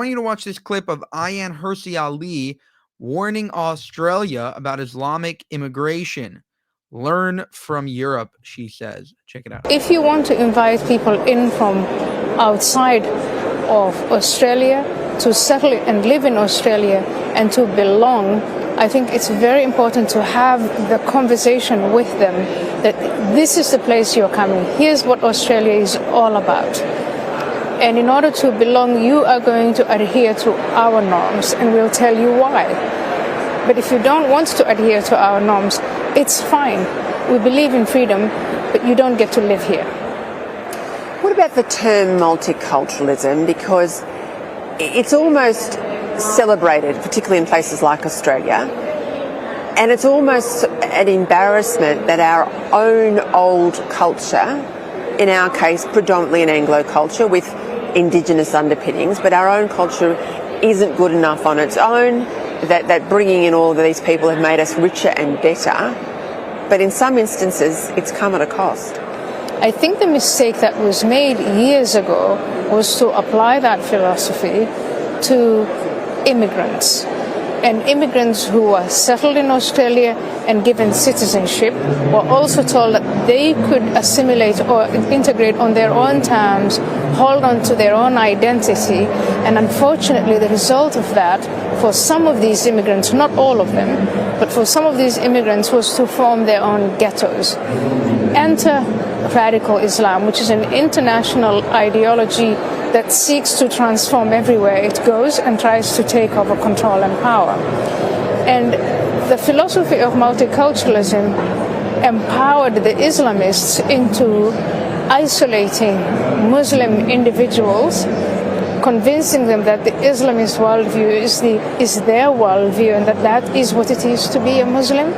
want you to watch this clip of Ayaan Hirsi Ali warning Australia about Islamic immigration. Learn from Europe, she says. Check it out. If you want to invite people in from outside of Australia to settle and live in Australia and to belong, I think it's very important to have the conversation with them that this is the place you're coming. Here's what Australia is all about. And in order to belong, you are going to adhere to our norms, and we'll tell you why. But if you don't want to adhere to our norms, it's fine. We believe in freedom, but you don't get to live here. What about the term multiculturalism? Because it's almost celebrated, particularly in places like Australia, and it's almost an embarrassment that our own old culture, in our case predominantly an Anglo culture with Indigenous underpinnings, but our own culture isn't good enough on its own, that bringing in all of these people have made us richer and better, but in some instances it's come at a cost. I think the mistake that was made years ago was to apply that philosophy to immigrants. And immigrants who were settled in Australia and given citizenship were also told that they could assimilate or integrate on their own terms, hold on to their own identity. And unfortunately, the result of that for some of these immigrants, not all of them, but for some of these immigrants was to form their own ghettos. Enter radical Islam, which is an international ideology that seeks to transform everywhere it goes and tries to take over control and power. And the philosophy of multiculturalism empowered the Islamists into isolating Muslim individuals, convincing them that the Islamist worldview is their worldview and that is what it is to be a Muslim,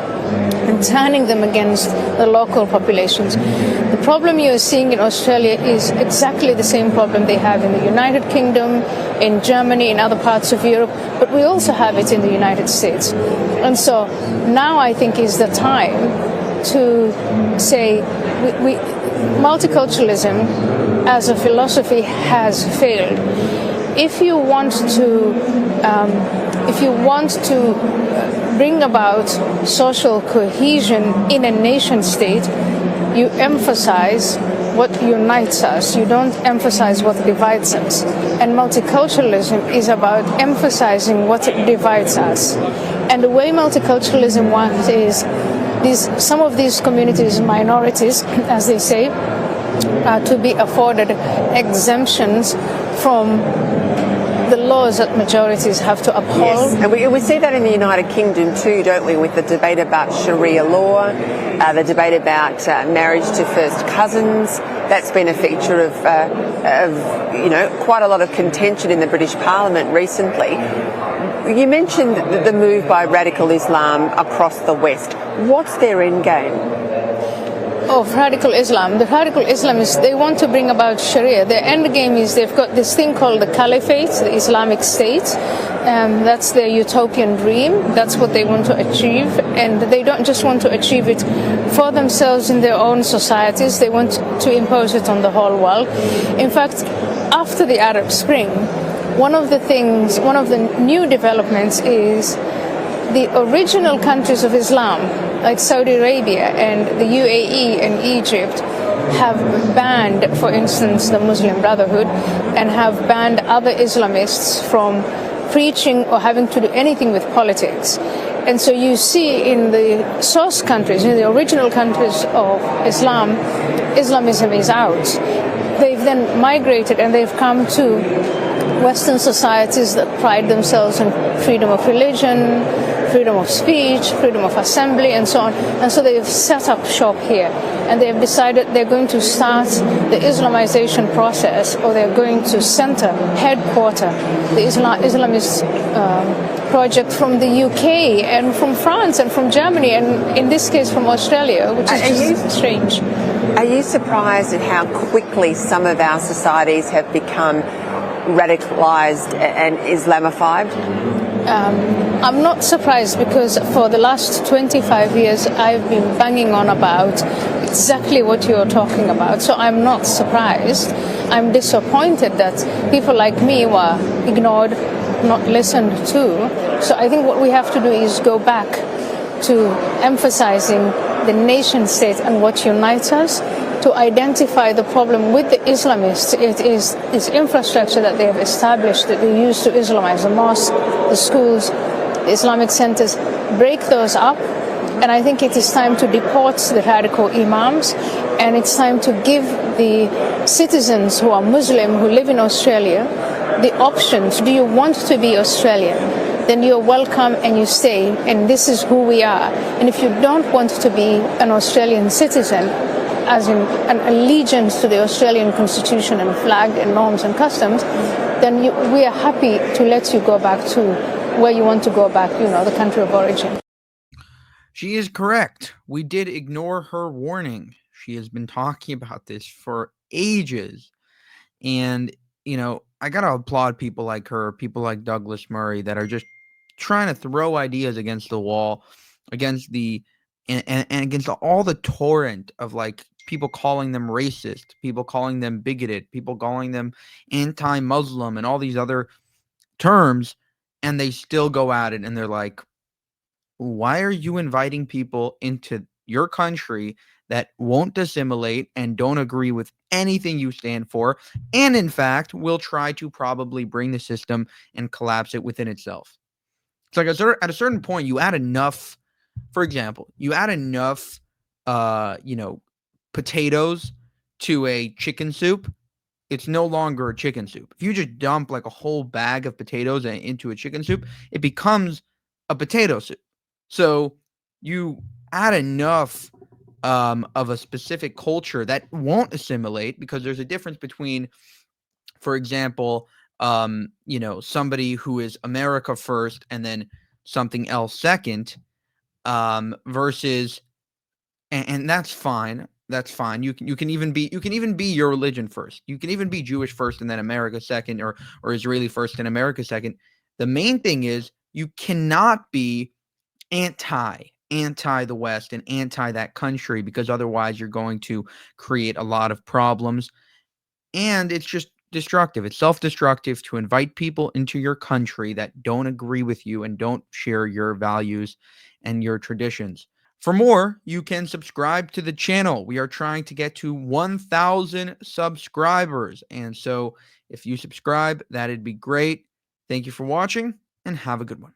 and turning them against the local populations. The problem you're seeing in Australia is exactly the same problem they have in the United Kingdom, in Germany, in other parts of Europe, but we also have it in the United States. And so now I think is the time to say multiculturalism as a philosophy has failed. If you want to bring about social cohesion in a nation state, you emphasize what unites us. You don't emphasize what divides us. And multiculturalism is about emphasizing what divides us. And the way multiculturalism works is some of these communities, minorities, as they say, are to be afforded exemptions from the laws that majorities have to uphold. Yes, and we see that in the United Kingdom too, don't we, with the debate about Sharia law, the debate about marriage to first cousins. That's been a feature of quite a lot of contention in the British Parliament recently. You mentioned the move by radical Islam across the West. What's their end game? Of radical Islam. The radical Islamists, they want to bring about Sharia. Their end game is they've got this thing called the Caliphate, the Islamic State. That's their utopian dream. That's what they want to achieve. And they don't just want to achieve it for themselves in their own societies. They want to impose it on the whole world. In fact, after the Arab Spring, one of the new developments is the original countries of Islam, like Saudi Arabia and the UAE and Egypt, have banned, for instance, the Muslim Brotherhood, and have banned other Islamists from preaching or having to do anything with politics. And so you see in the source countries, in the original countries of Islam, Islamism is out. They've then migrated and they've come to Western societies that pride themselves on freedom of religion, freedom of speech, freedom of assembly, and so on. And so they've set up shop here. And they've decided they're going to start the Islamization process, or they're going to headquarter the Islamist project from the UK and from France and from Germany, and in this case from Australia, which is just strange. Are you surprised at how quickly some of our societies have become radicalized and Islamified? I'm not surprised, because for the last 25 years I've been banging on about exactly what you're talking about, so I'm not surprised. I'm disappointed that people like me were ignored, not listened to. So I think what we have to do is go back to emphasizing the nation state and what unites us, to identify the problem with the Islamists. It is this infrastructure that they have established that they use to Islamize the mosques, the schools, the Islamic centers, break those up. And I think it is time to deport the radical imams, and it's time to give the citizens who are Muslim, who live in Australia, the options. Do you want to be Australian? Then you're welcome and you stay, and this is who we are. And if you don't want to be an Australian citizen, as in an allegiance to the Australian constitution and flag and norms and customs, then we are happy to let you go back to where you want to go back, the country of origin. She is correct. We did ignore her warning. She has been talking about this for ages. And, I got to applaud people like her, people like Douglas Murray that are just trying to throw ideas against the wall, against and against all the torrent of like people calling them racist, people calling them bigoted, people calling them anti-Muslim and all these other terms. And they still go at it and they're like, why are you inviting people into your country that won't assimilate and don't agree with anything you stand for, and in fact will try to probably bring the system and collapse it within itself? It's like at a certain point, you add enough. For example, you add enough, potatoes to a chicken soup. It's no longer a chicken soup. If you just dump like a whole bag of potatoes into a chicken soup, it becomes a potato soup. So you add enough of a specific culture that won't assimilate, because there's a difference between, for example, somebody who is America first and then something else second, versus, and that's fine. That's fine. You can even be your religion first. You can even be Jewish first and then America second, or Israeli first and America second. The main thing is you cannot be anti the West and anti that country, because otherwise you're going to create a lot of problems, and it's just destructive. It's self-destructive to invite people into your country that don't agree with you and don't share your values and your traditions. For more, you can subscribe to the channel. We are trying to get to 1,000 subscribers, and so if you subscribe, that'd be great. Thank you for watching, and have a good one.